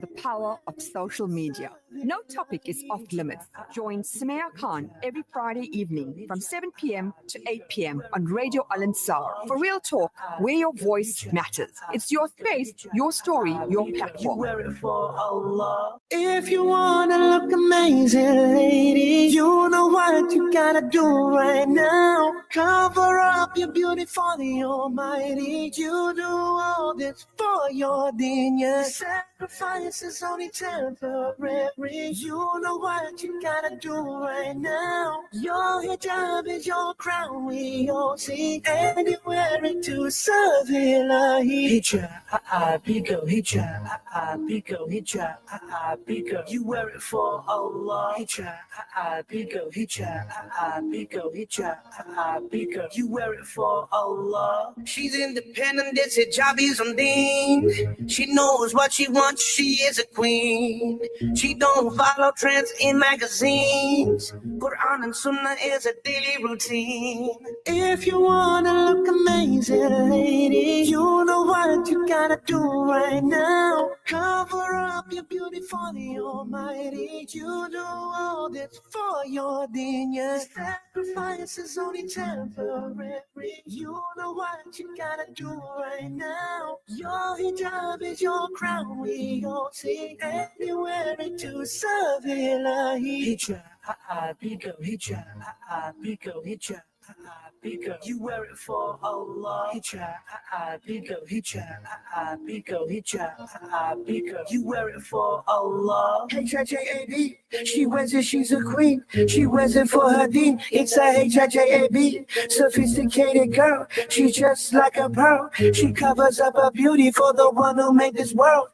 The power of social media. No topic is off limits. Join Sumaya Khan every Friday evening from 7 p.m. to 8 p.m. on Radio Al Ansar for real talk where your voice matters. It's your space, your story, your platform. If you wanna look amazing, lady, you know what you gotta do right now. Cover up your beauty for the Almighty. You do all this for your genius. Sacrifice is only temporary. You know what you gotta do right now. Your hijab is your crown, we all see, and you wear it to serve Ilahi. Hijab, bigo, hijab, bigo, hijab, bigo. You wear it for Allah. Hijab, bigo, hijab, bigo, hijab, bigo. You wear it for Allah. She's independent, this hijab is on deen. She knows what she wants, she is a queen. She don't follow trends in magazines. Quran and Sunnah is a daily routine. If you wanna look amazing, lady, you know what you gotta do right now. Cover up your beauty for the Almighty. You do all this for your genius. Sacrifice is only temporary. You know what you gotta do right now. Your hijab is your crown, we all see, and you wear it to serve Ilahi. Hijab, bigo, hijab, bigo, hijab. Bigo, you wear it for Allah. Hijab, bigo, hijab, bigo, hijab, bigo. You wear it for Allah. H-I-J-A-B, she wears it, she's a queen. She wears it for her deen. It's a H-I-J-A-B, sophisticated girl. She's just like a pearl. She covers up her beauty for the one who made this world.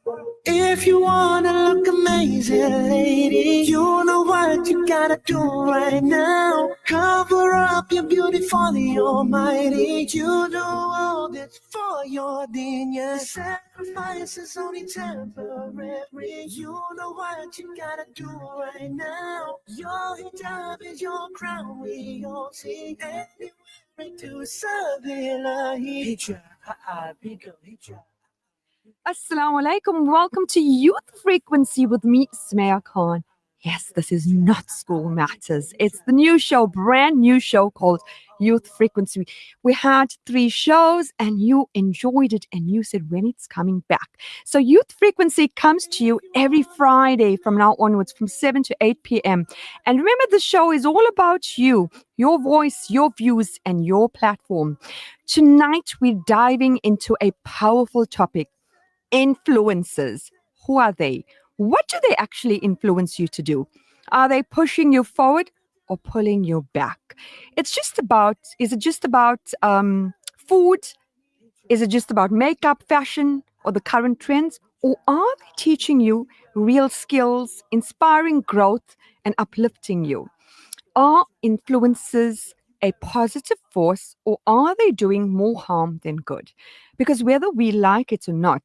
If you wanna look amazing, lady, you know what you gotta do right now. Cover up your beauty for the Almighty. You do all this for your genius. Sacrifice is only temporary. You know what you gotta do right now. Your hijab is your crown, we all see, and you wear it to serve Ilahi. Hijab, bigo, hijab. Assalamu alaikum. Welcome to Youth Frequency with me, Sumaya Khan. Yes, this is not School Matters. It's the new show, brand new show called Youth Frequency. We had 3 shows and you enjoyed it and you said when it's coming back. So Youth Frequency comes to you every Friday from now onwards from 7 to 8 p.m. And remember, the show is all about you, your voice, your views, and your platform. Tonight, we're diving into a powerful topic. Influencers. Who are they? What do they actually influence you to do? Are they pushing you forward or pulling you back? Is it just about food? Is it just about makeup, fashion, or the current trends? Or are they teaching you real skills, inspiring growth, and uplifting you? Are influencers a positive force, or are they doing more harm than good? Because whether we like it or not,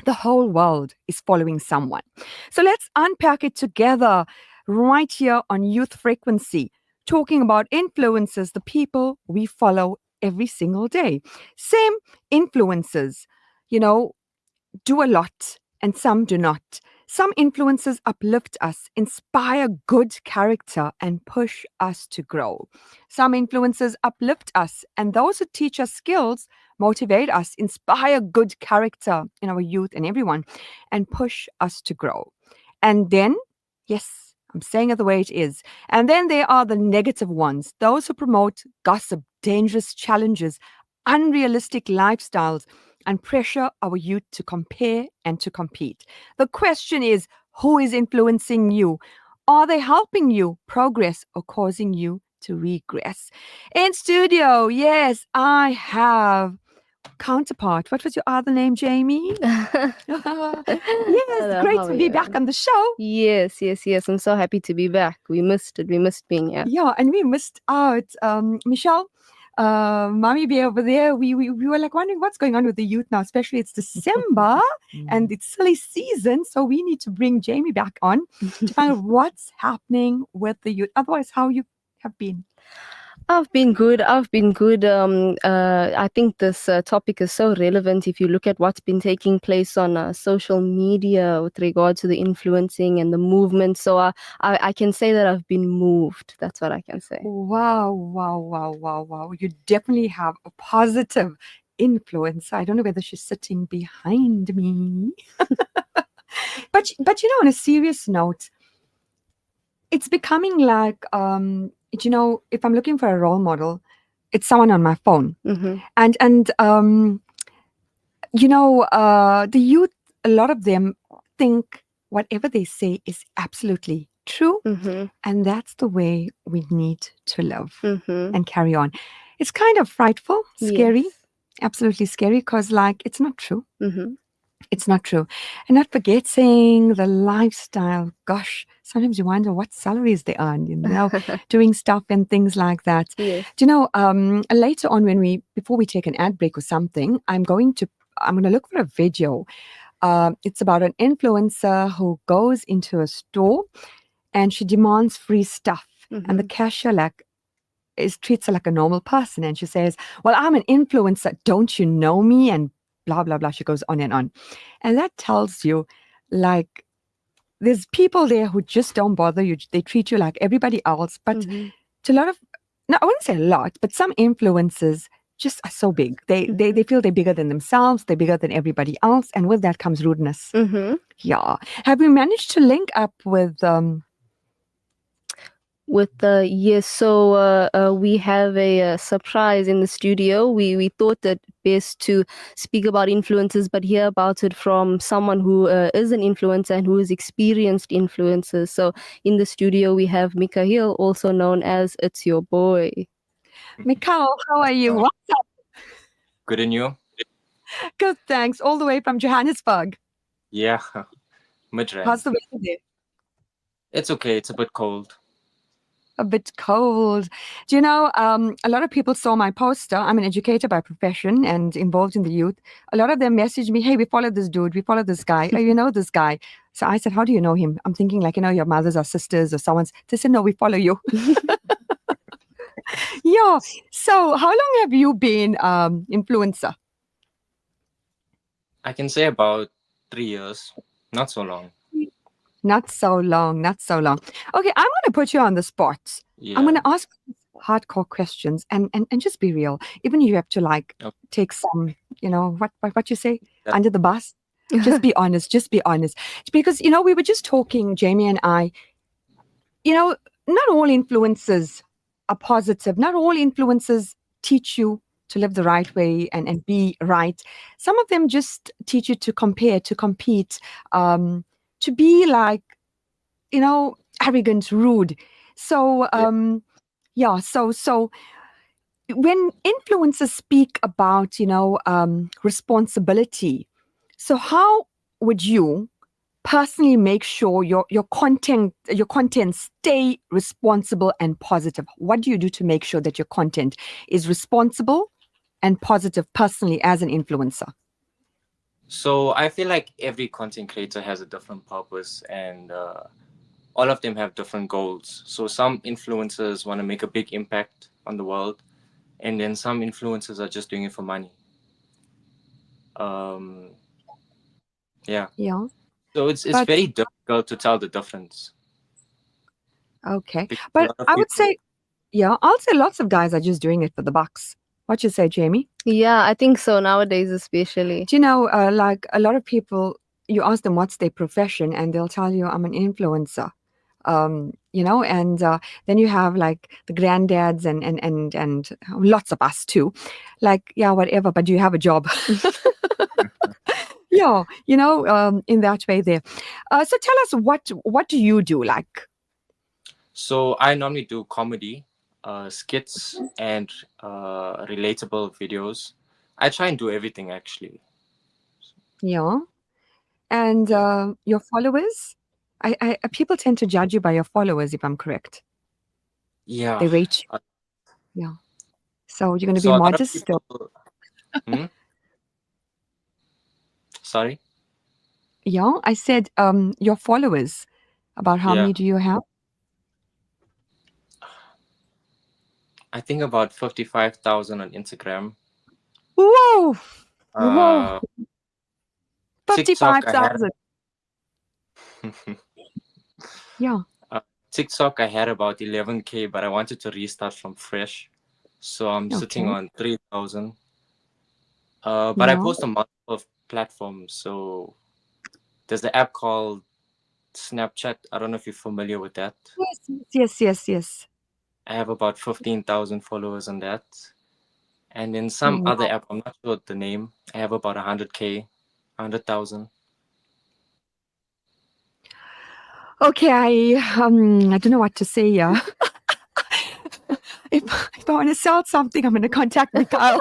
the whole world is following someone. So let's unpack it together right here on Youth Frequency, talking about influencers, the people we follow every single day. Same influencers, do a lot and some do not. Some influencers uplift us, inspire good character, and push us to grow. Some influencers uplift us, and those who teach us skills motivate us, inspire good character in our youth and everyone, and push us to grow. And then, yes, I'm saying it the way it is. And then there are the negative ones, those who promote gossip, dangerous challenges, unrealistic lifestyles, and pressure our youth to compare and to compete. The question is, who is influencing you? Are they helping you progress or causing you to regress? In studio, yes, I have counterpart. What was your other name, Jamie? Yes, Hello, great how to are be you? back on the show. Yes. I'm so happy to be back. We missed it. We missed being here. Yeah, and we missed out. Michelle, Mommy Bear over there, we were like wondering what's going on with the youth now, especially it's December and it's silly season. So we need to bring Jamie back on to find out what's happening with the youth. Otherwise, how you have been? I've been good. I've been good. I think this topic is so relevant if you look at what's been taking place on social media with regard to the influencing and the movement. So I can say that I've been moved. That's what I can say. Wow, wow, wow, wow, wow. You definitely have a positive influence. I don't know whether she's sitting behind me. But on a serious note, it's becoming like if I'm looking for a role model, it's someone on my phone. Mm-hmm. And the youth, a lot of them think whatever they say is absolutely true. Mm-hmm. And that's the way we need to live Mm-hmm. and carry on. It's kind of frightful, scary, Yes. absolutely scary, because like it's not true. Mm-hmm. It's not true. And not forgetting the lifestyle. Gosh, sometimes you wonder what salaries they earn, doing stuff and things like that. Yes. Later on before we take an ad break or something, I'm going to look for a video. It's about an influencer who goes into a store and she demands free stuff. Mm-hmm. And the cashier treats her like a normal person. And she says, well, I'm an influencer. Don't you know me? And blah, blah, blah. She goes on and on. And that tells you, like, there's people there who just don't bother you. They treat you like everybody else. But Mm-hmm. to a lot of, no, I wouldn't say a lot, but some influencers just are so big. They feel they're bigger than themselves. They're bigger than everybody else. And with that comes rudeness. Mm-hmm. Yeah. Have we managed to link up with... Yes, so we have a surprise in the studio. We thought that best to speak about influencers, but hear about it from someone who is an influencer and who has experienced influencers. So in the studio we have Mekaeel, also known as It's Your Boy. Mekaeel, how are you? What's up? Good, and you? Good, thanks. All the way from Johannesburg. Yeah, mid-range. How's the weather there? It's okay. It's a bit cold. A bit cold. Do you know, a lot of people saw my poster. I'm an educator by profession and involved in the youth. A lot of them messaged me, hey, we follow this dude, we follow this guy. Oh, you know this guy. So I said, how do you know him? I'm thinking like, your mothers or sisters or someone's. They said, no, we follow you. Yeah. So how long have you been influencer? I can say about 3 years. Not so long. Not so long. Okay, I'm going to put you on the spot. Yeah. I'm going to ask hardcore questions and just be real. Even if you have to Okay. take some, what you say, Yeah. under the bus. Just be honest. Just be honest. Because, we were just talking, Jamie and I, not all influencers are positive. Not all influencers teach you to live the right way and be right. Some of them just teach you to compare, to compete, to be like, arrogant, rude. So, so when influencers speak about, responsibility, so how would you personally make sure your content stay responsible and positive? What do you do to make sure that your content is responsible and positive personally as an influencer? So I feel like every content creator has a different purpose, and all of them have different goals. So some influencers want to make a big impact on the world, and then some influencers are just doing it for money. Yeah. Yeah. So it's But- very difficult to tell the difference. Okay. Because a But lot of I would people- say, I'll say lots of guys are just doing it for the bucks. What you say, Jamie? Yeah, I think so, nowadays especially. Do you know, like a lot of people, you ask them what's their profession and they'll tell you, I'm an influencer. And then you have like the granddads and lots of us too. Like, yeah, whatever, but do you have a job? Yeah, in that way there. So tell us, what do you do? Like, So I normally do comedy, skits, and relatable videos. I try and do everything actually. yeah. And your followers? I people tend to judge you by your followers, if I'm correct. Yeah. They rate you. Yeah. So you're going to So be a lot of modest. people- Hmm? Sorry. Yeah, I said your followers. About how Yeah. many do you have? I think about 55,000 on Instagram. Whoa, whoa, Uh, TikTok, I had 55,000. Yeah. uh, TikTok, I had about 11K, but I wanted to restart from fresh, so I'm sitting Okay. on 3,000. But I Yeah. post on multiple platforms. So there's the app called Snapchat. I don't know if you're familiar with that. Yes, yes, yes, yes. I have about 15,000 followers on that. And in some Wow. other app, I'm not sure the name, I have about 100K, 100,000. Okay, I don't know what to say here. if I want to sell something, I'm going to contact Mekaeel.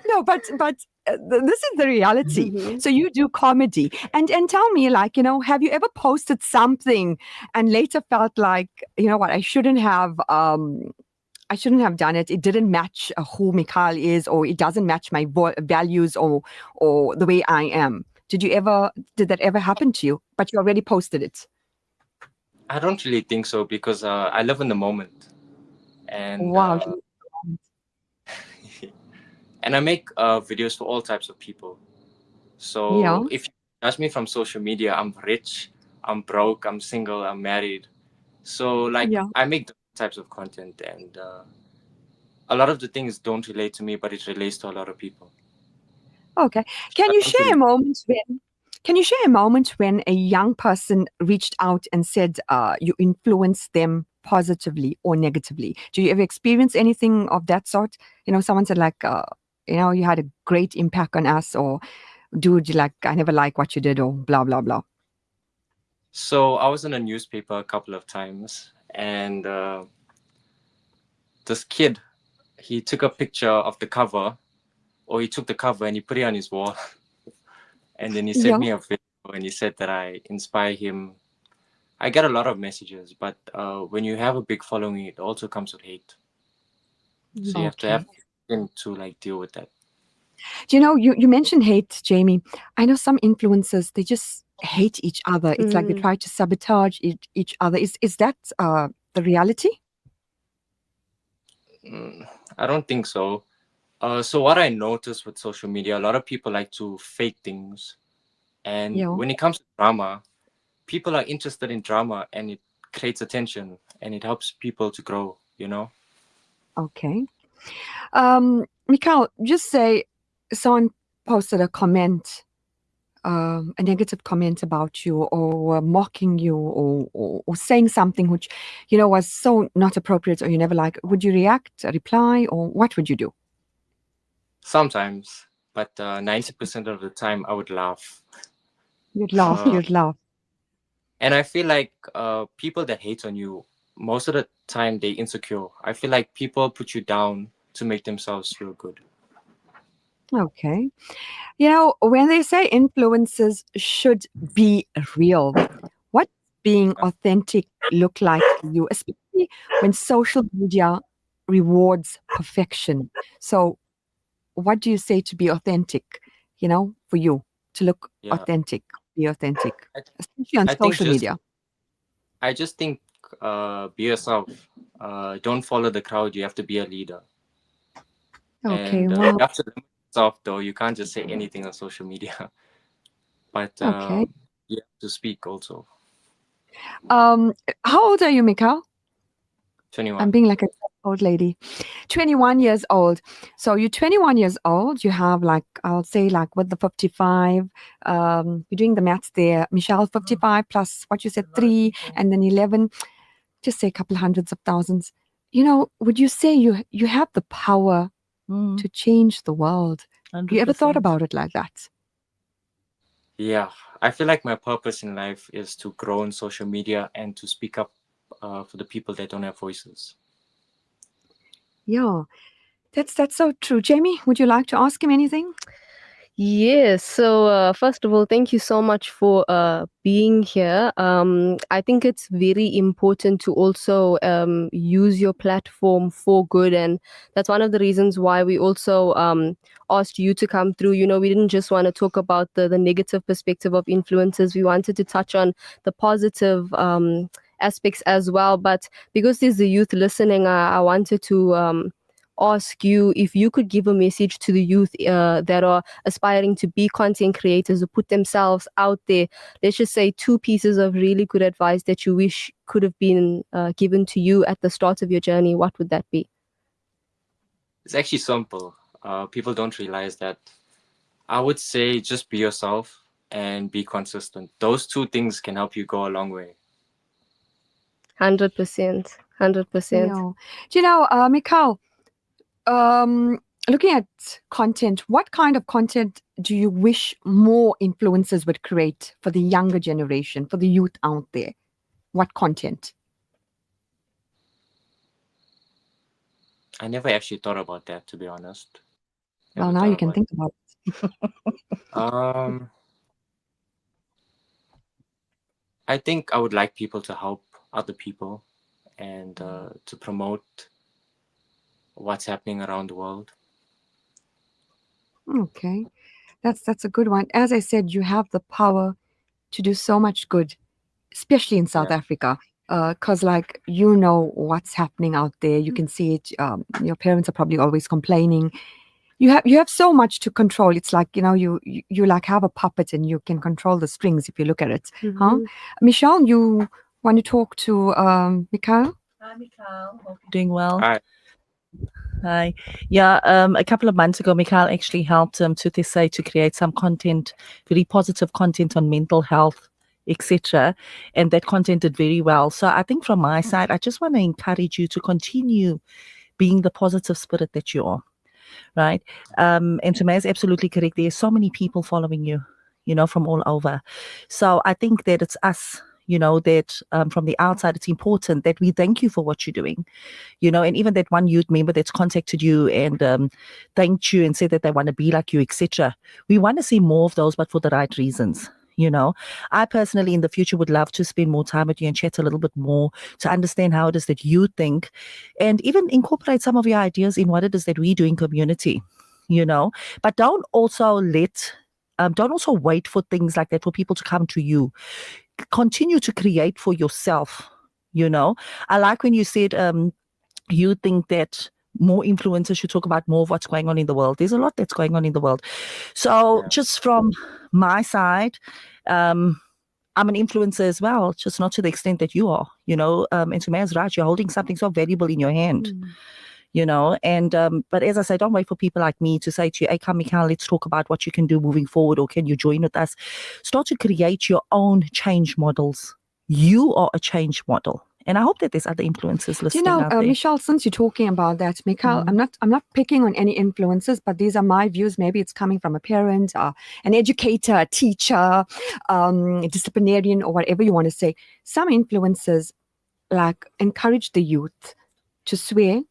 No, but this is the reality. Mhm. So you do comedy, and tell me, like, have you ever posted something and later felt like, you know what, I shouldn't have done it. It didn't match who Mekaeel is, or it doesn't match my values, or the way I am. Did that ever happen to you? But you already posted it. I don't really think so because I live in the moment, and Wow. and I make videos for all types of people. Yeah. So if you judge me from social media, I'm rich, I'm broke, I'm single, I'm married. So like Yeah. I make different types of content, and a lot of the things don't relate to me, but it relates to a lot of people. Okay. So I don't really. Can you share a moment when a young person reached out and said you influenced them positively or negatively? Do you ever experience anything of that sort? Someone said like, you had a great impact on us, or dude, like, I never like what you did, or blah, blah, blah. So I was in a newspaper a couple of times, and this kid, he took a picture of the cover, or he took the cover and he put it on his wall, and then he sent Yeah. me a video, and he said that I inspire him. I get a lot of messages, but when you have a big following, it also comes with hate. So you have to Okay. have him to like deal with that. Do you mentioned hate, Jamie. I know some influencers, they just hate each other. It's like they Mm. try to sabotage each other. Is that the reality? I don't think so. So what I noticed with social media, a lot of people like to fake things, and Yeah. when it comes to drama, people are interested in drama, and it creates attention, and it helps people to grow. Okay. Mekaeel, just say someone posted a comment, a negative comment about you, or mocking you, or saying something which, was so not appropriate, or you never like. Would you react, reply, or what would you do? Sometimes, but 90% of the time, I would laugh. You'd laugh. Uh, You'd laugh. and I feel like people that hate on you, most of the time, they insecure. I feel like people put you down to make themselves feel good. Okay. When they say influences should be real, what being authentic look like for you, especially when social media rewards perfection? So, what do you say to be authentic, for you to look Yeah, authentic, be authentic, I, especially on I think social just media? I just think be yourself. Don't follow the crowd. You have to be a leader, Okay, and you well, have to limit yourself. Though you can't just say anything on social media, but okay. you have to speak also. Um, how old are you, Mikael? I'm 21. being like an old lady. 21 years old. So you're 21 years old. You have, like, I'll say, like, with the 55, you're doing the maths there. Michelle, 55 plus what you said, 3, and then 11, just say a couple hundreds of thousands. Would you say you have the power to change the world? You ever thought 100%. about it like that? Yeah, I feel like my purpose in life is to grow on social media and to speak up for the people that don't have voices. Yeah, that's so true. Jamie, would you like to ask him anything? Yes. So, first of all, thank you so much for being here. I think it's very important to also use your platform for good. And that's one of the reasons why we also asked you to come through. We didn't just want to talk about the negative perspective of influencers. We wanted to touch on the positive aspects as well. But because there's the youth listening, I wanted to ask you if you could give a message to the youth that are aspiring to be content creators or put themselves out there. Let's just say 2 pieces of really good advice that you wish could have been given to you at the start of your journey. What would that be? It's actually simple. People don't realize that. I would say just be yourself and be consistent. Those 2 things can help you go a long way. 100%. 100%. Yeah. Do you know, Mekaeel, looking at content, what kind of content do you wish more influencers would create for the younger generation, for the youth out there? What content? I never actually thought about that, to be honest. Well, now you can think about it. I think I would like people to help other people and to promote what's happening around the world. Okay, that's a good one. As I said, you have the power to do so much good, especially in South Africa, because like you know what's happening out there. You can see it. Your parents are probably always complaining. You have so much to control. It's like, you know, you like have a puppet and you can control the strings if you look at it. Huh? Michelle, you want to talk to Mekaeel? Hi, Mekaeel. Hope you're doing well. Hi. Hi. Yeah, a couple of months ago, Mekaeel actually helped Tuthise to create some content, very positive content on mental health, etc. And that content did very well. So I think from my side, I just want to encourage you to continue being the positive spirit that you are. Right. And Sumaya is absolutely correct. There are so many people following you, you know, from all over. So I think that it's us, you know, that from the outside, it's important that we thank you for what you're doing, you know, and even that one youth member that's contacted you and thanked you and said that they want to be like you, etc. We want to see more of those, but for the right reasons. You know, I personally in the future would love to spend more time with you and chat a little bit more to understand how it is that you think and even incorporate some of your ideas in what it is that we do in community, you know, but don't also wait for things like that for people to come to you. Continue to create for yourself, you know. I like when you said you think that more influencers should talk about more of what's going on in the world. There's a lot that's going on in the world. So just from my side, I'm an influencer as well, just not to the extent that you are, you know, and Sumaya's right, you're holding something so valuable in your hand, you know, and but as I say, don't wait for people like me to say to you, hey, come Mekaeel, let's talk about what you can do moving forward, or can you join with us? Start to create your own change models. You are a change model. And I hope that there's other influencers listening out there. Michelle, since you're talking about that, Mekaeel, I'm not picking on any influencers, but these are my views. Maybe it's coming from a parent, an educator, a teacher, a disciplinarian, or whatever you want to say. Some influencers like encourage the youth to swear.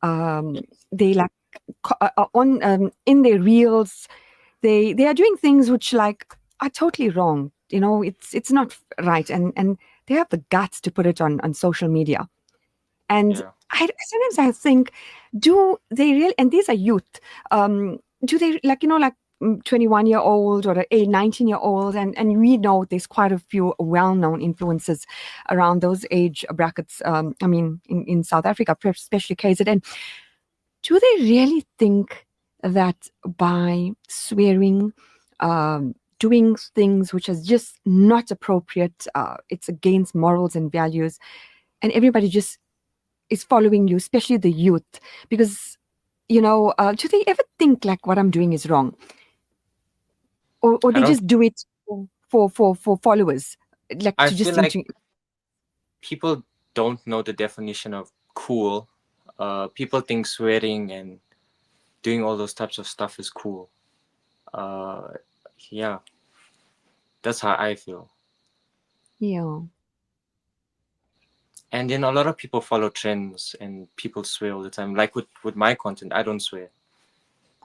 They like on in their reels, they are doing things which like are totally wrong. You know, it's not right, and they have the guts to put it on social media. And sometimes I think, do they really? And these are youth. Do they like 21-year-old or a 19-year-old? And we know there's quite a few well-known influencers around those age brackets. I mean, in South Africa, especially KZN. Do they really think that by swearing, doing things which is just not appropriate, it's against morals and values, and everybody just is following you, especially the youth, because do they ever think like what I'm doing is wrong, or they just do it for followers, like I to just feel like people don't know the definition of cool. People think swearing and doing all those types of stuff is cool. Yeah, that's how I feel. Yeah. And then a lot of people follow trends and people swear all the time. Like with my content, I don't swear.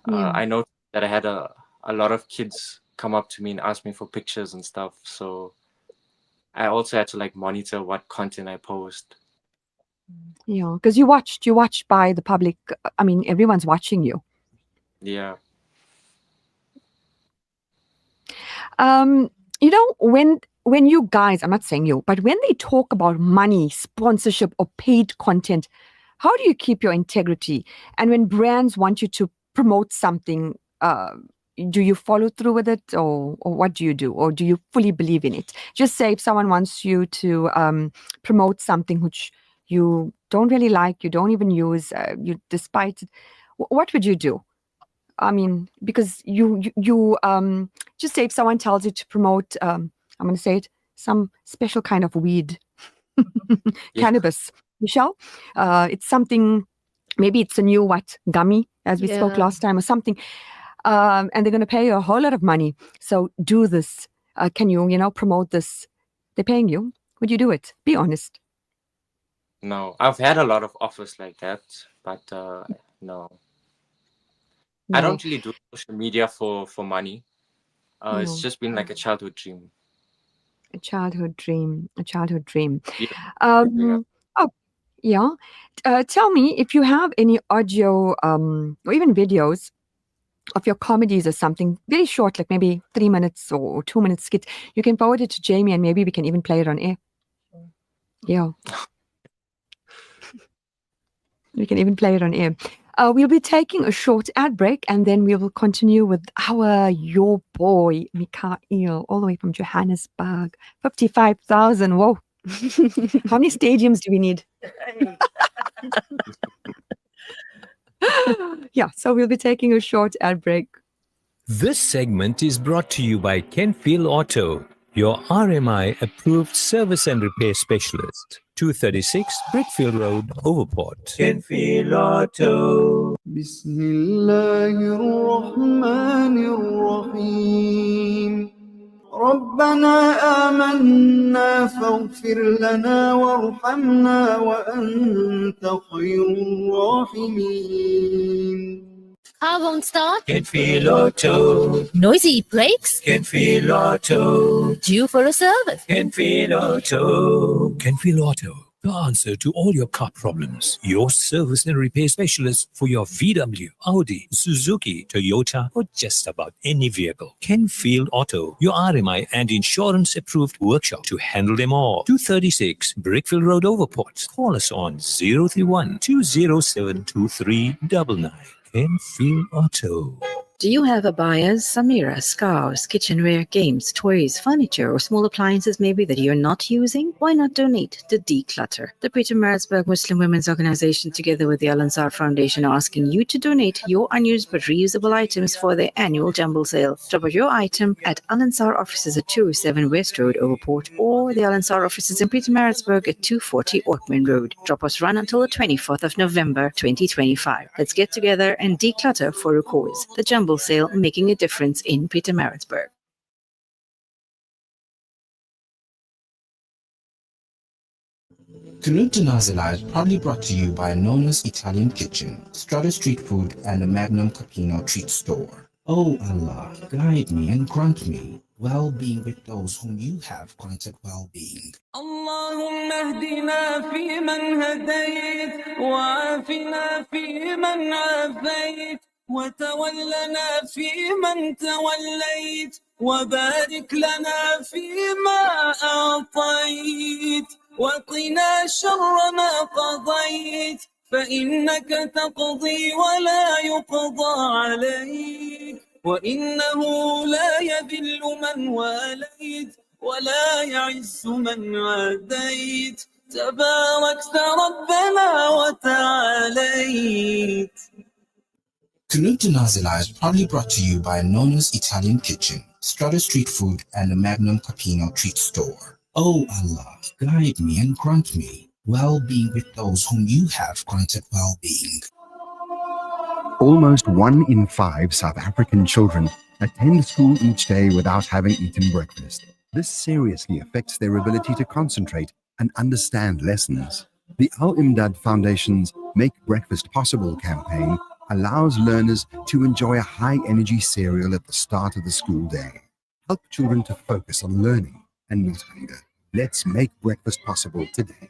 I know that I had a lot of kids come up to me and ask me for pictures and stuff. So I also had to like monitor what content I post. Yeah, because you watched by the public. I mean, everyone's watching you. Yeah. When when you guys, I'm not saying you, but when they talk about money, sponsorship, or paid content, how do you keep your integrity? And when brands want you to promote something, do you follow through with it, or what do you do? Or do you fully believe in it? Just say if someone wants you to promote something which you don't really like, you don't even use, you despite it, what would you do? I mean, because you just say if someone tells you to promote, I'm going to say it, some special kind of weed, Yeah. cannabis, Michelle, it's something, maybe it's a new gummy, as we spoke Yeah. last time, or something, and they're going to pay you a whole lot of money. So do this. Can you promote this? They're paying you. Would you do it? Be honest. No, I've had a lot of offers like that, but no. I No, don't really do social media for money. It's no. just been like a childhood dream. A childhood dream. A childhood dream. Yeah. Oh, yeah. Tell me if you have any audio or even videos of your comedies or something, very short, like maybe 3 minutes or 2 minute skit. You can forward it to Jamie and maybe we can even play it on air. Yeah. We can even play it on air. We'll be taking a short ad break and then we will continue with your boy, Mekaeel, all the way from Johannesburg. 55,000. Whoa. How many stadiums do we need? Yeah, so we'll be taking a short ad break. This segment is brought to you by Kenfield Auto, your RMI approved service and repair specialist. 236 Brickfield Road, Overport. Kenfield Auto. بسم الله الرحمن الرحيم ربنا آمنا فاغفر لنا وارحمنا وأنت خير الراحمين. Car won't start? Kenfield Auto. Noisy brakes? Kenfield Auto. Due for a service? Kenfield Auto. Kenfield Auto. The answer to all your car problems. Your service and repair specialist for your VW, Audi, Suzuki, Toyota, or just about any vehicle. Kenfield Auto, your RMI and insurance approved workshop to handle them all. 236 Brickfield Road, Overport. Call us on 031 207 2399. Kenfield Auto. Do you have abayas, samiras, scarves, kitchenware, games, toys, furniture, or small appliances maybe that you're not using? Why not donate to Declutter? The Peter Maritzburg Muslim Women's Organization, together with the Al Ansar Foundation, are asking you to donate your unused but reusable items for their annual jumble sale. Drop off your item at Al Ansar offices at 207 West Road, Overport, or the Al Ansar offices in Peter Maritzburg at 240 Orkman Road. Drop-offs run until the 24th of November 2025. Let's get together and declutter for a cause. The jumble sale, making a difference in Peter Maritzburg. Canute Nazila is proudly brought to you by Nona's Italian Kitchen, Strata Street Food, and the Magnum Capino Treat Store. Oh Allah, guide me and grant me well-being with those whom you have granted well-being. اللهم اهدنا فيمن هديت وعافنا فيمن عافيت وتولنا فيمن توليت وبارك لنا فيما أعطيت وقنا شر ما قضيت فإنك تقضي ولا يقضى عليك وإنه لا يذل من واليت ولا يعز من عاديت تباركت ربنا وتعاليت. Canute Nazila is proudly brought to you by Nona's Italian Kitchen, Strata Street Food, and the Magnum Capino Treat Store. Oh Allah, guide me and grant me well-being with those whom you have granted well-being. Almost 1 in 5 South African children attend school each day without having eaten breakfast. This seriously affects their ability to concentrate and understand lessons. The Al Imdad Foundation's Make Breakfast Possible campaign allows learners to enjoy a high-energy cereal at the start of the school day. Help children to focus on learning and not hunger. Let's make breakfast possible today.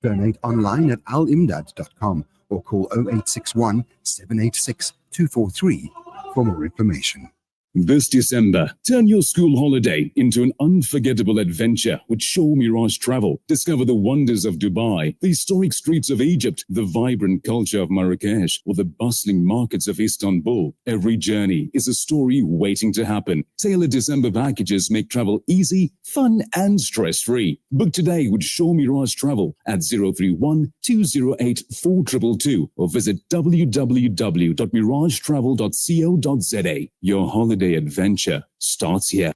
Donate online at alimdad.com or call 0861 786 243 for more information. This December, turn your school holiday into an unforgettable adventure with Show Mirage Travel. Discover the wonders of Dubai, the historic streets of Egypt, the vibrant culture of Marrakesh, or the bustling markets of Istanbul. Every journey is a story waiting to happen. Tailored December packages make travel easy, fun, and stress-free. Book today with Show Mirage Travel at 031 208 4222 or visit www.miragetravel.co.za. Your holiday adventure starts here.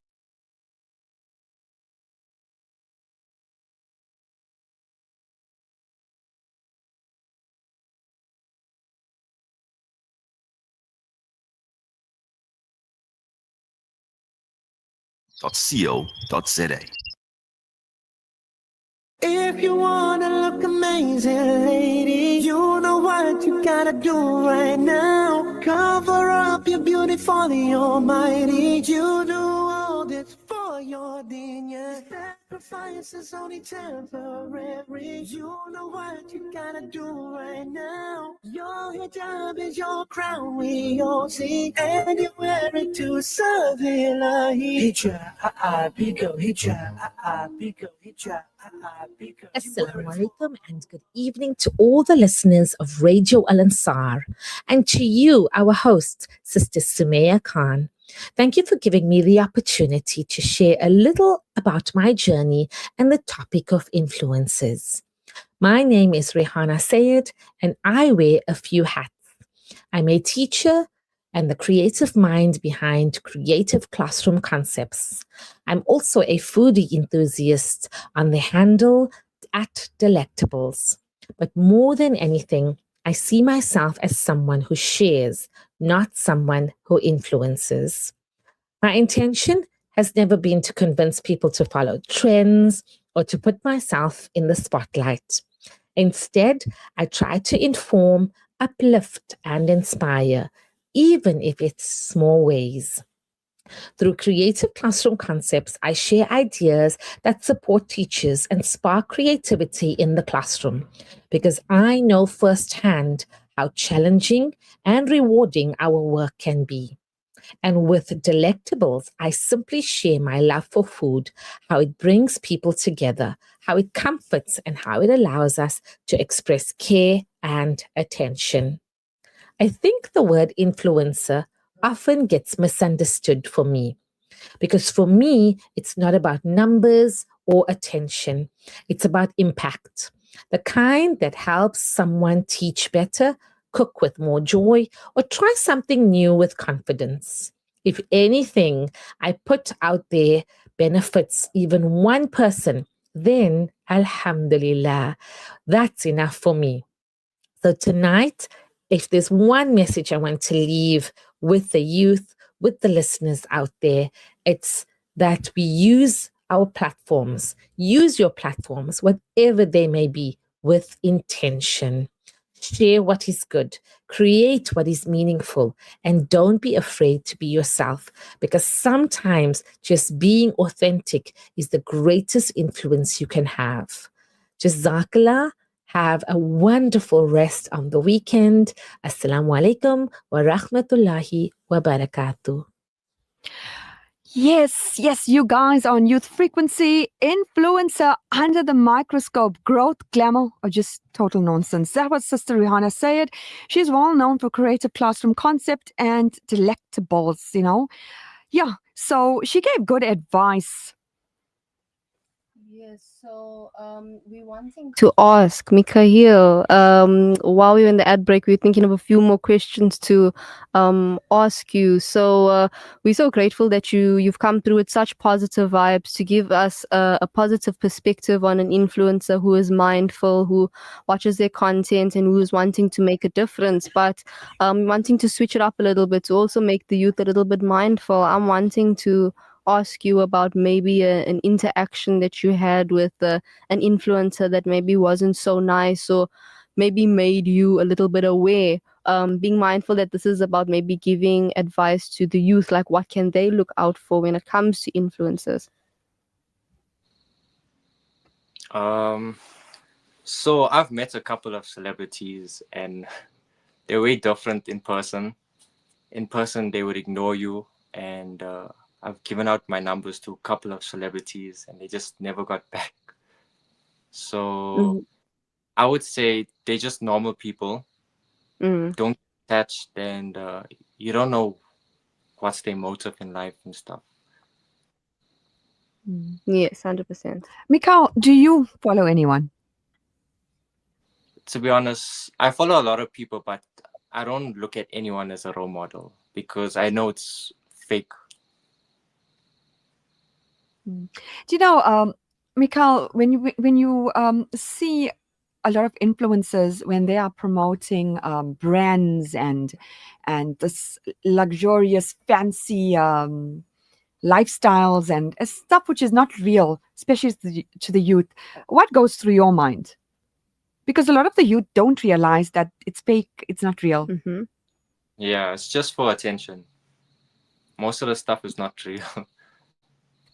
.co.za. If you wanna look amazing, lady, you know what you gotta do right now. Cover up your beauty for the Almighty. You do all this for your dinya. Sacrifice is only temporary. You know what you gotta do right now. Your hijab is your crown, we all see, and you wear it to serve Ilahi. Hijab, bigo, hijab, bigo, hijab. Assalamu alaikum and good evening to all the listeners of Radio Al Ansar and to you, our host, Sister Sumaya Khan. Thank you for giving me the opportunity to share a little about my journey and the topic of influences. My name is Rehana Sayed and I wear a few hats. I'm a teacher and the creative mind behind creative classroom concepts. I'm also a foodie enthusiast on the handle at Delectables. But more than anything, I see myself as someone who shares, not someone who influences. My intention has never been to convince people to follow trends or to put myself in the spotlight. Instead, I try to inform, uplift, and inspire, even if it's small ways. Through creative classroom concepts, I share ideas that support teachers and spark creativity in the classroom because I know firsthand how challenging and rewarding our work can be. And with Delectables, I simply share my love for food, how it brings people together, how it comforts, and how it allows us to express care and attention. I think the word influencer often gets misunderstood for me because for me, it's not about numbers or attention. It's about impact, the kind that helps someone teach better, cook with more joy, or try something new with confidence. If anything I put out there benefits even one person, then Alhamdulillah, that's enough for me. So tonight, if there's one message I want to leave with the youth, with the listeners out there, it's that we use our platforms, use your platforms, whatever they may be, with intention. Share what is good, create what is meaningful, and don't be afraid to be yourself because sometimes just being authentic is the greatest influence you can have. Jazakallah. Have a wonderful rest on the weekend. Assalamu alaikum wa rahmatullahi wa barakatuh. Yes, you guys on Youth Frequency, influencer under the microscope, growth, glamour, or just total nonsense. That was Sister Rihanna Sayed. She's well known for creative classroom concept and delectables, Yeah, so she gave good advice. Yes, so we wanting to ask Mekaeel, while we were in the ad break, we were thinking of a few more questions to ask you. So we're so grateful that you've come through with such positive vibes to give us a positive perspective on an influencer who is mindful, who watches their content and who is wanting to make a difference, but wanting to switch it up a little bit to also make the youth a little bit mindful. I'm wanting to ask you about maybe an interaction that you had with an influencer that maybe wasn't so nice or maybe made you a little bit aware, being mindful that this is about maybe giving advice to the youth, like what can they look out for when it comes to influencers. So I've met a couple of celebrities and they're way different in person. In person, they would ignore you. and I've given out my numbers to a couple of celebrities, and they just never got back. So I would say they're just normal people. Don't get attached, and you don't know what's their motive in life and stuff. Yes, 100%. Mekaeel, do you follow anyone? To be honest, I follow a lot of people, but I don't look at anyone as a role model because I know it's fake. Do you know, Mekaeel, when you see a lot of influencers when they are promoting brands and this luxurious, fancy lifestyles and stuff which is not real, especially to the youth, what goes through your mind? Because a lot of the youth don't realize that it's fake, it's not real. Yeah, it's just for attention. Most of the stuff is not real.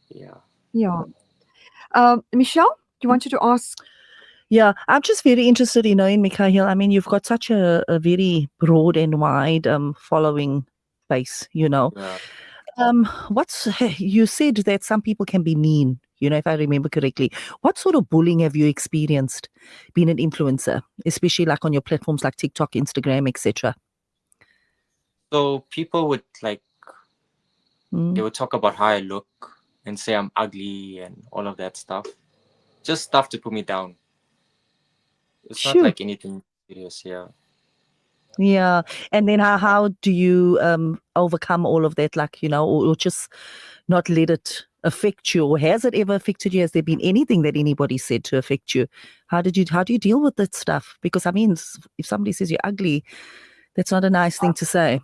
Yeah. Yeah. Michelle, do you want you to ask? Yeah, I'm just very interested, in Mekaeel. I mean, you've got such a very broad and wide following base, Yeah. You said that some people can be mean, if I remember correctly. What sort of bullying have you experienced being an influencer, especially like on your platforms like TikTok, Instagram, etc.? So people would they would talk about how I look and say I'm ugly and all of that stuff. Just stuff to put me down. It's not like anything serious, yeah. Yeah. And then how do you overcome all of that, or just not let it affect you? Or has it ever affected you? Has there been anything that anybody said to affect you? How do you deal with that stuff? Because I mean, if somebody says you're ugly, that's not a nice thing to say.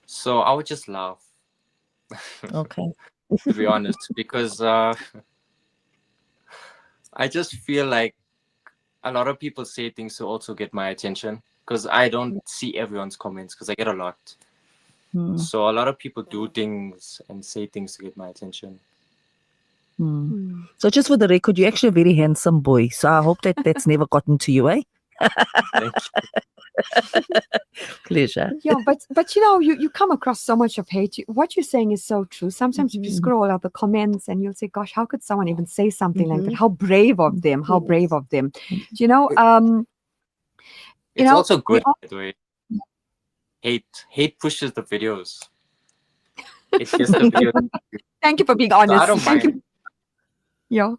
So I would just laugh. Okay. To be honest, because I just feel like a lot of people say things to also get my attention, because I don't see everyone's comments because I get a lot. So a lot of people do things and say things to get my attention. So just for the record, you're actually a very handsome boy. So I hope that's never gotten to you, eh? Thank you. Pleasure. Yeah, but you come across so much of hate. What you're saying is so true. Sometimes if you scroll out the comments and you'll say, gosh, how could someone even say something like that? How brave of them. How brave of them. It's also good, by the way. Hate pushes the videos. It gets the video. Thank you for being honest. So I don't mind. You.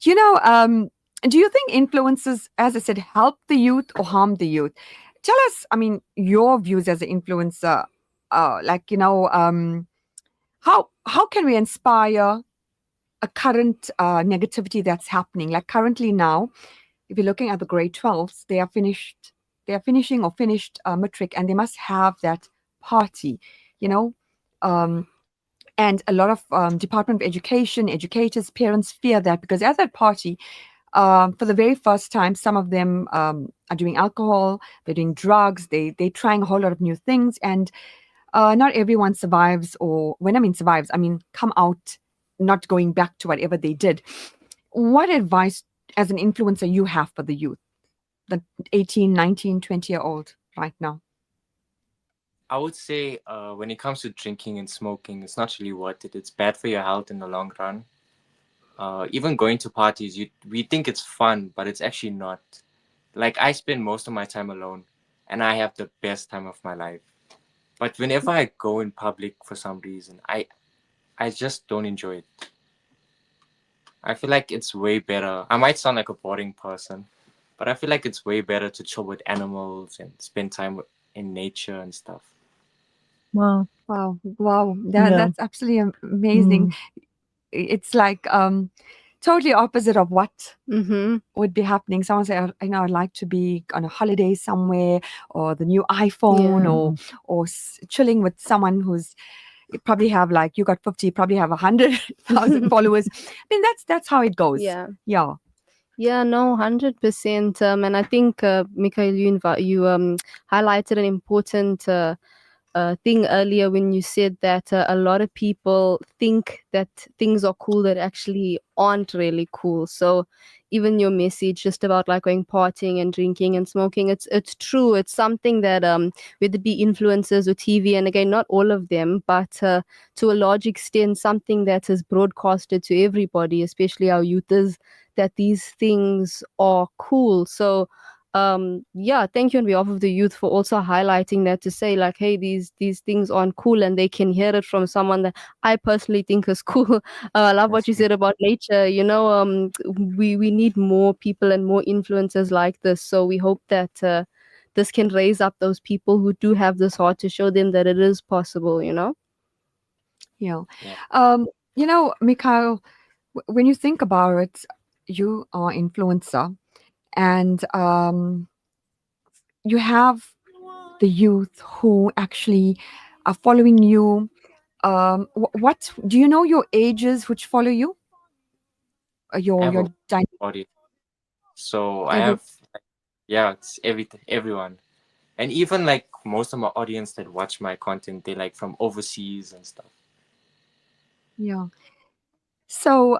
Yeah. Do you think influencers, as I said, help the youth or harm the youth? Tell us, I mean, your views as an influencer. How can we inspire a current negativity that's happening? Like currently now, if you're looking at the grade 12s, they are finishing or finished matric, and they must have that party, and a lot of Department of Education, educators, parents fear that, because at that party, for the very first time, some of them are doing alcohol, they're doing drugs, they're trying a whole lot of new things, and not everyone survives. Or when I mean survives, I mean come out not going back to whatever they did. What advice as an influencer you have for the youth, the 18, 19, 20-year-old right now? I would say when it comes to drinking and smoking, it's not really worth it. It's bad for your health in the long run. Even going to parties, we think it's fun, but it's actually not. Like, I spend most of my time alone, and I have the best time of my life. But whenever I go in public for some reason, I just don't enjoy it. I feel like it's way better. I might sound like a boring person, but I feel like it's way better to chill with animals and spend time in nature and stuff. Wow. That's absolutely amazing. It's like totally opposite of what would be happening. Someone say, I'd like to be on a holiday somewhere, or the new iPhone, or chilling with someone who's probably have, like, you got 50, probably have 100,000 followers. I mean, that's how it goes. Yeah, no, 100%. And I think Mekaeel, you highlighted an important thing earlier when you said that a lot of people think that things are cool that actually aren't really cool. So even your message just about like going partying and drinking and smoking, it's true. It's something that whether it be influencers or TV, and again, not all of them, but to a large extent, something that is broadcasted to everybody, especially our youth, is that these things are cool. So yeah, thank you on behalf of the youth for also highlighting that, to say like, hey, these things aren't cool, and they can hear it from someone that I personally think is cool. I love what you said about nature. You know, we need more people and more influencers like this. So we hope that this can raise up those people who do have this heart to show them that it is possible. You know. Yeah. Yeah. You know, Mekaeel, when you think about it, you are influencer, and you have the youth who actually are following you. What do you know your ages which follow you? I have Your a audience. So I you have have, yeah, it's everyone. And even like most of my audience that watch my content, they like from overseas and stuff. yeah. So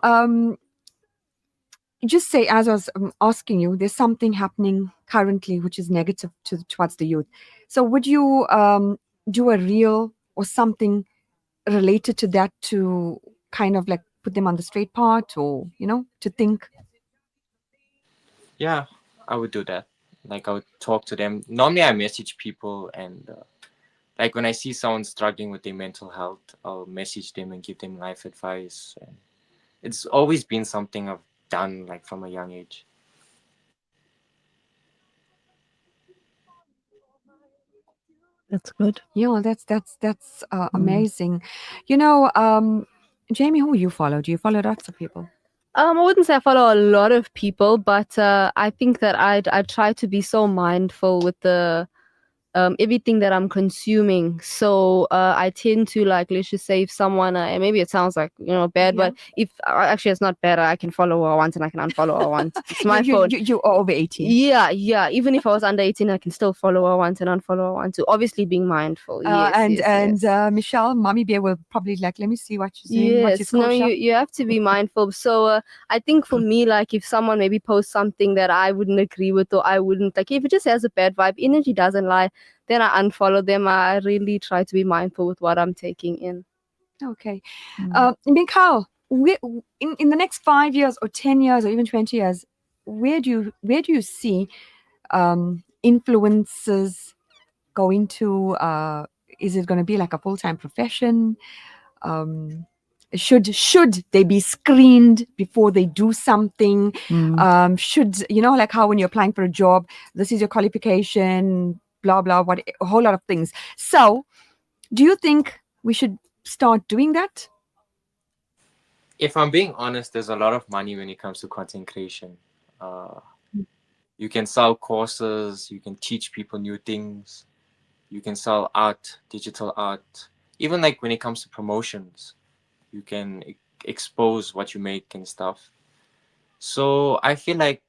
just say, as I was asking you, there's something happening currently which is negative towards the youth. So would you do a reel or something related to that to kind of like put them on the straight path, or to think? Yeah, I would do that. Like I would talk to them. Normally I message people, and like when I see someone struggling with their mental health, I'll message them and give them life advice. And it's always been something I've done like from a young age. That's good. Yeah, that's amazing. You know, Jamie, who you follow? Do you follow lots of people? I wouldn't say I follow a lot of people, but I think that I try to be so mindful with the everything that I'm consuming. So I tend to, like, let's just say if someone, and maybe it sounds like bad, Yeah. but if actually it's not bad, I can follow who I want and I can unfollow who I want. It's my phone. You are over 18. Yeah. Even if I was under 18, I can still follow who I want and unfollow who I want to. Obviously, being mindful. Yes. Michelle, Mommy Bear will probably like, let me see what she's doing. What's your Yes, no, score, you have to be mindful. So I think for me, like if someone maybe posts something that I wouldn't agree with, or I wouldn't like, if it just has a bad vibe, energy doesn't lie, then I unfollow them. I really try to be mindful with what I'm taking in. Okay. Mekaeel, in the next 5 years or 10 years or even 20 years, where do you see influencers going to? Is it going to be like a full-time profession? Should they be screened before they do something? Should, like how when you're applying for a job, this is your qualification, blah blah, what, a whole lot of things. So do you think we should start doing that? If I'm being honest, there's a lot of money when it comes to content creation. You can sell courses, you can teach people new things, you can sell art, digital art. Even like when it comes to promotions, you can expose what you make and stuff. So I feel like,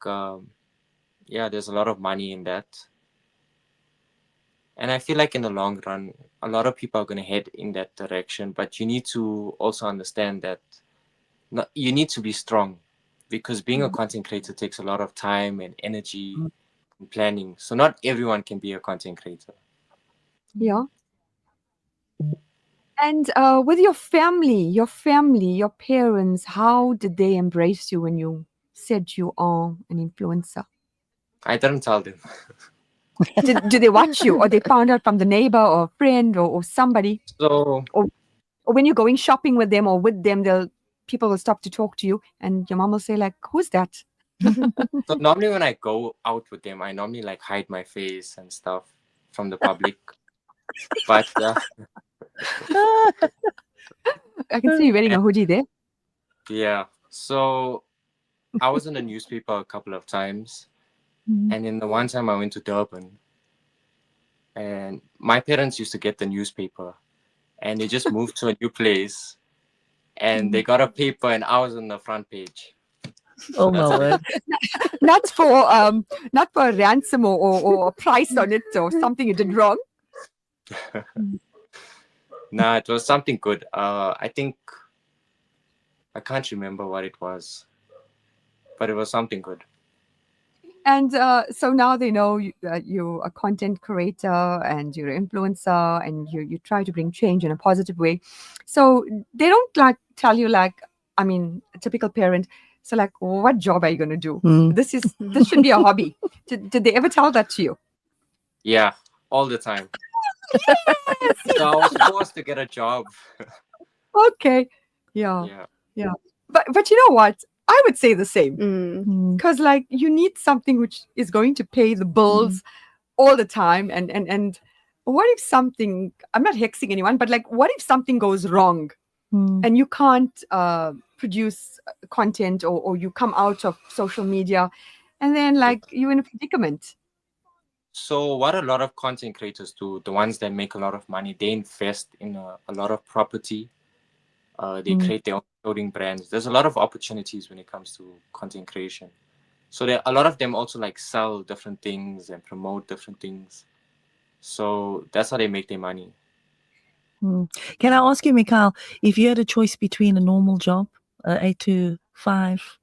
yeah, there's a lot of money in that. And I feel like in the long run, a lot of people are going to head in that direction. But you need to also understand that you need to be strong, because being a content creator takes a lot of time and energy and planning. So not everyone can be a content creator. Yeah. And with your family, your parents, how did they embrace you when you said you are an influencer? I didn't tell them. Do they watch you, or they found out from the neighbor or friend or somebody? So Or when you're going shopping with them or with them, people will stop to talk to you, and your mom will say like, "Who's that?" So normally when I go out with them, I normally like hide my face and stuff from the public. But I can see you wearing a hoodie there. yeah, so I was in the newspaper a couple of times, and then the one time I went to Durban, and my parents used to get the newspaper, and they just moved to a new place, and they got a paper, and I was on the front page. Oh my word. Not for a ransom or a price on it or something you did wrong. Nah, it was something good. I think I can't remember what it was, but it was something good. And so now they know you're a content creator and you're an influencer and you try to bring change in a positive way. So they don't like tell you like, I mean, a typical parent. So like, what job are you going to do? This should be a hobby. Did they ever tell that to you? Yeah, all the time. So I was forced to get a job. Okay. Yeah. But you know what? I would say the same. Because like you need something which is going to pay the bills all the time. And what if something, I'm not hexing anyone, but like what if something goes wrong and you can't produce content or you come out of social media and then like you're in a predicament? So what a lot of content creators do, the ones that make a lot of money, they invest in a lot of property. They create their own clothing brands. There's a lot of opportunities when it comes to content creation. So there, a lot of them also like sell different things and promote different things. So that's how they make their money. Can I ask you, Mekaeel, if you had a choice between a normal job, 8 to 5,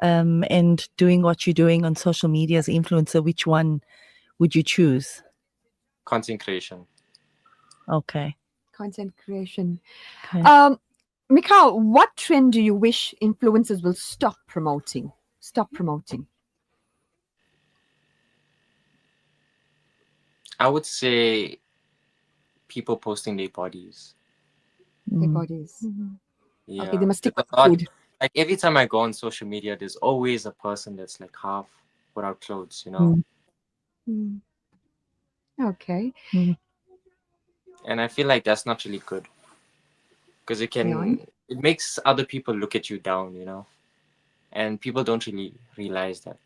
and doing what you're doing on social media as an influencer, which one would you choose? Content creation. Okay. Content creation. Okay. Mekaeel, what trend do you wish influencers will stop promoting? I would say people posting their bodies. Their bodies. Yeah. Okay, they must stick There's with a lot- food. Like every time I go on social media, there's always a person that's like half without clothes, you know? Okay. And I feel like that's not really good. Because it makes other people look at you down, you know? And people don't really realize that.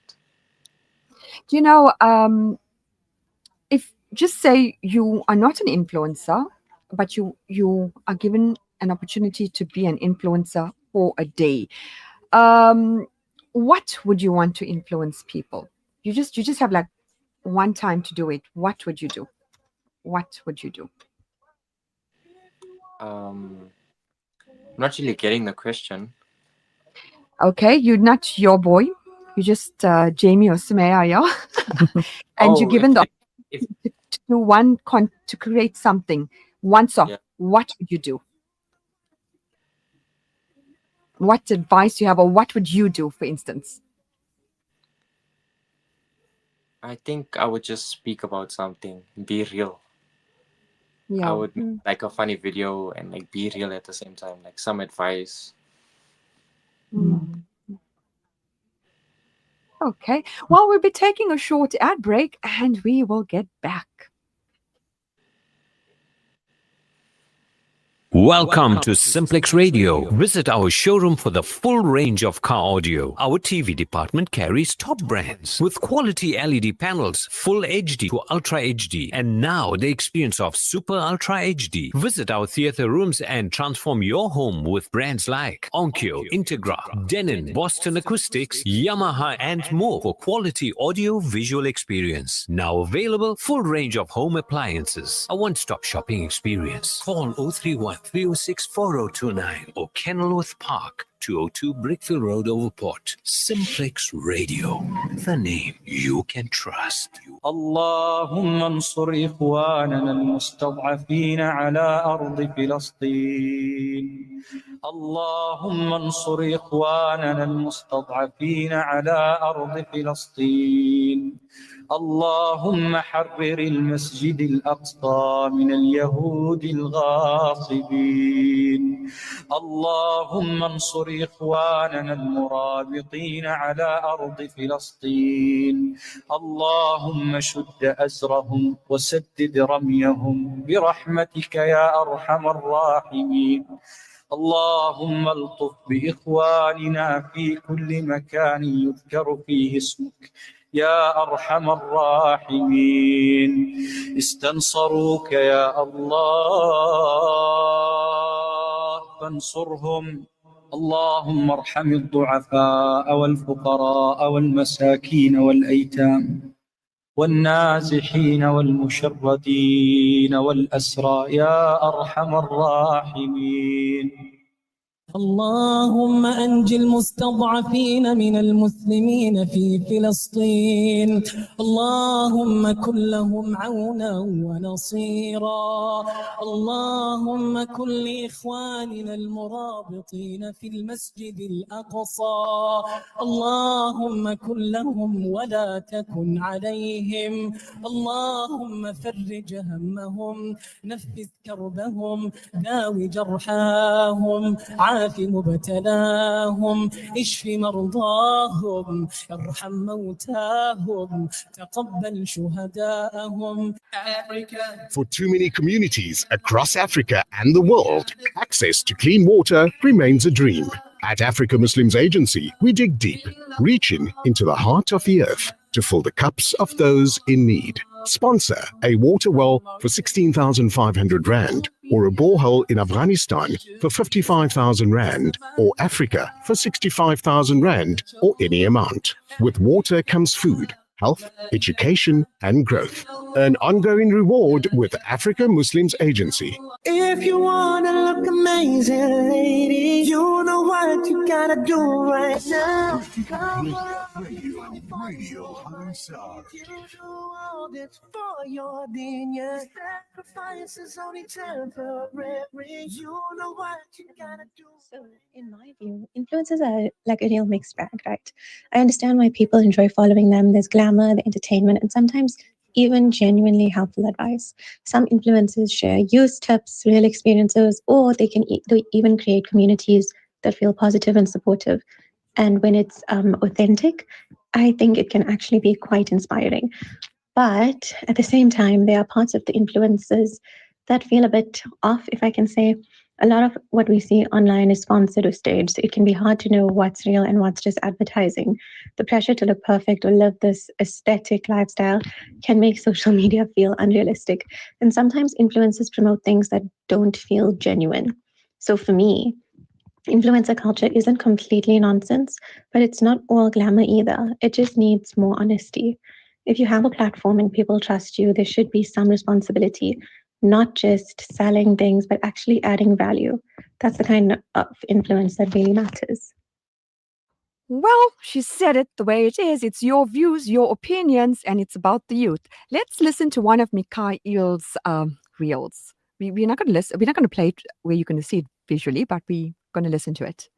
Do you know, if just say you are not an influencer, but you are given an opportunity to be an influencer for a day, what would you want to influence people? You just have like one time to do it. What would you do? I'm not really getting the question. Okay, you're not your boy. You're just Jamie or Sumaya, yeah? And you're given the if to do to create something once off. What would you do? What advice you have, or what would you do, for instance? I think I would just speak about something, be real. Yeah. I would make like a funny video and like be real at the same time, like some advice. Okay. Well, we'll be taking a short ad break and we will get back. Welcome to Simplex Radio. Visit our showroom for the full range of car audio. Our TV department carries top brands with quality LED panels, full HD to Ultra HD, and now the experience of Super Ultra HD. Visit our theater rooms and transform your home with brands like Onkyo, Integra, Denon, Boston Acoustics, Yamaha, and more for quality audio visual experience. Now available, full range of home appliances. A one-stop shopping experience. Call 031 306 4029 or Kenilworth Park, 202 Brickfield Road, Overport. Simplex Radio, the name you can trust. اللهم انصر إخواننا المستضعفين على أرض فلسطين. اللهم انصر إخواننا المستضعفين على أرض فلسطين. اللهم حرر المسجد الأقصى من اليهود الغاصبين. اللهم انصر إخواننا المرابطين على أرض فلسطين. اللهم شد أزرهم وسدد رميهم برحمتك يا أرحم الراحمين. اللهم الطف بإخواننا في كل مكان يذكر فيه اسمك يا أرحم الراحمين. استنصروك يا الله فانصرهم. اللهم ارحم الضعفاء والفقراء والمساكين والأيتام. والنازحين والمشردين والأسرى يا أرحم الراحمين. اللهم أنج المستضعفين من المسلمين في فلسطين. اللهم كن لهم عونا ونصيرا. اللهم كن لإخواننا المرابطين في المسجد الأقصى. اللهم كن لهم ولا تكن عليهم. اللهم فرج همهم، نفس كربهم، داوي جرحاهم، عاف مبتلاهم، اشف مرضاهم، ارحم موتاهم، تقبل شهداءهم. For too many communities across Africa and the world, access to clean water remains a dream. At Africa Muslims Agency, we dig deep, reaching into the heart of the earth to fill the cups of those in need. Sponsor a water well for 16,500 Rand, or a borehole in Afghanistan for 55,000 Rand, or Africa for 65,000 Rand, or any amount. With water comes food, health, education, and growth. An ongoing reward with Africa Muslims Agency. If you wanna look amazing, lady, you know what you gotta do right now. You do all this for your dinner. Sacrifice is only temporary. You know what you gotta do. So, in my view, influencers are like a real mixed bag, right? I understand why people enjoy following them. There's glamour, the entertainment, and sometimes even genuinely helpful advice. Some influencers share use tips, real experiences, or they even create communities that feel positive and supportive. And when it's authentic, I think it can actually be quite inspiring. But at the same time, there are parts of the influencers that feel a bit off, if I can say. A lot of what we see online is sponsored or staged. So it can be hard to know what's real and what's just advertising. The pressure to look perfect or live this aesthetic lifestyle can make social media feel unrealistic. And sometimes influencers promote things that don't feel genuine. So for me, influencer culture isn't completely nonsense, but it's not all glamour either. It just needs more honesty. If you have a platform and people trust you, there should be some responsibility, not just selling things, but actually adding value. That's the kind of influence that really matters. Well, she said it the way it is. It's your views, your opinions, and it's about the youth. Let's listen to one of Mekaeel's reels. We're not going to listen. We're not going to play it where you're going to see it visually, but we're going to listen to it.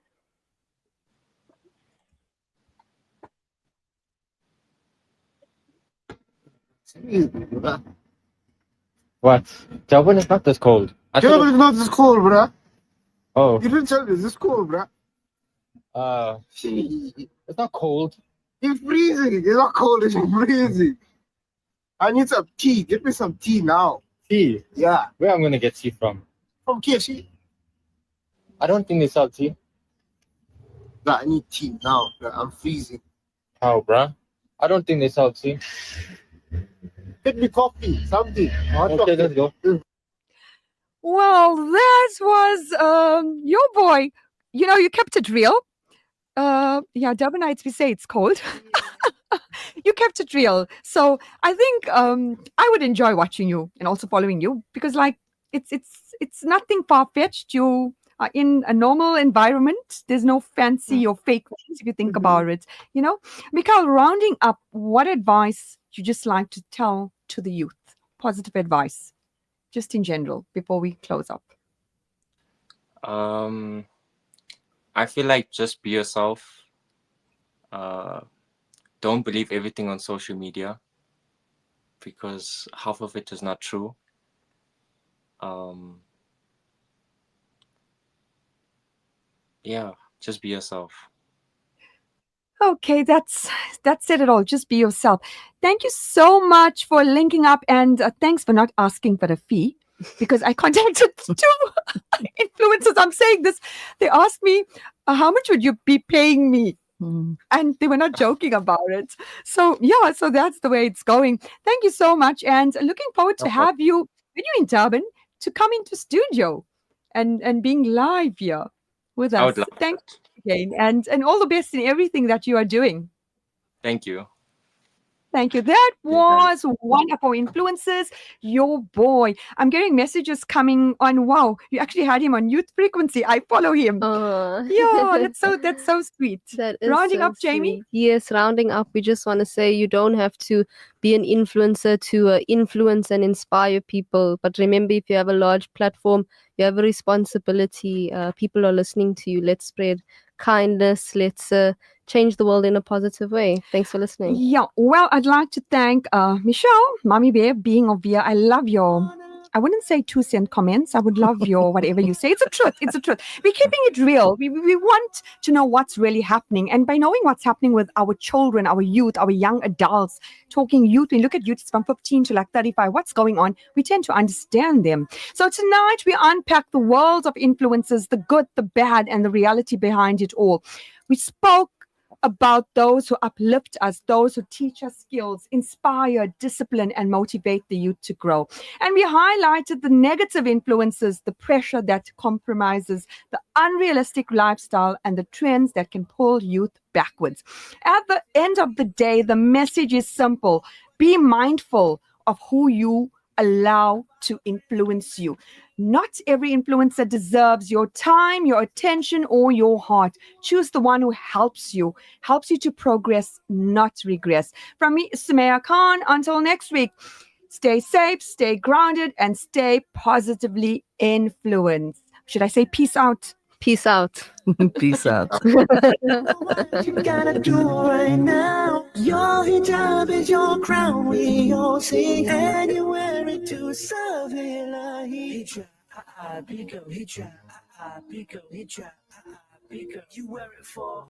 What? Durban is not this cold. Durban is not this cold, bruh. Oh. You didn't tell me it's this cold, bruh. It's not cold. It's freezing. It's not cold. It's freezing. I need some tea. Get me some tea now. Tea? Yeah. Where am I going to get tea from? From KFC. I don't think they sell tea. Nah, I need tea now. Bruh. I'm freezing. How, bruh? I don't think they sell tea. Get me coffee, something. Okay, let's go. Well, that was your boy. You know, you kept it real. Yeah, Durbanites, we say it's cold. You kept it real. So I think I would enjoy watching you and also following you because, like, it's nothing far-fetched. You are in a normal environment. There's no fancy or fake things if you think about it. You know, Mekaeel, rounding up, what advice you just like to tell to the youth? Positive advice, just in general, before we close up. I feel like just be yourself. Don't believe everything on social media because half of it is not true. Yeah, just be yourself. Okay, that's it all. Just be yourself. Thank you so much for linking up, and thanks for not asking for a fee, because I contacted two influencers. I'm saying this. They asked me, how much would you be paying me? And they were not joking about it. So yeah, so that's the way it's going. Thank you so much, and looking forward to have you when you're in Durban to come into studio and being live here with I us. would love Thank you again, and all the best in everything that you are doing. Thank you. Thank you. That was one of our influencers, your boy. I'm getting messages coming on. Wow, you actually had him on Youth Frequency. I follow him. Yeah, that's so sweet. That is Rounding so up, Jamie. sweet. Yes, rounding up, we just want to say you don't have to be an influencer to influence and inspire people. But remember, if you have a large platform, you have a responsibility. People are listening to you. Let's spread kindness. Let's change the world in a positive way. Thanks for listening. Yeah, well, I'd like to thank Michelle, Mommy Bear, being of here. I love your, I wouldn't say 2-cent comments. I would love your whatever you say. It's a truth. It's a truth. We're keeping it real. We want to know what's really happening. And by knowing what's happening with our children, our youth, our young adults, talking youth, we look at youth from 15 to like 35, what's going on? We tend to understand them. So tonight we unpack the world of influences, the good, the bad, and the reality behind it all. We spoke about those who uplift us, those who teach us skills, inspire, discipline, and motivate the youth to grow. And we highlighted the negative influences, the pressure that compromises, the unrealistic lifestyle, and the trends that can pull youth backwards. At the end of the day, the message is simple. Be mindful of who you allow to influence you. Not every influencer deserves your time, your attention, or your heart. Choose the one who helps you to progress, not regress. From me, Sumaya Khan, until next week, stay safe, stay grounded, and stay positively influenced. Should I say peace out? Peace out. Peace out. What you gotta do right now. Your hijab is your crown, we all sing, and you wear it to serve Ilahi. Hijab, big hijab, big hijab, big. You wear it for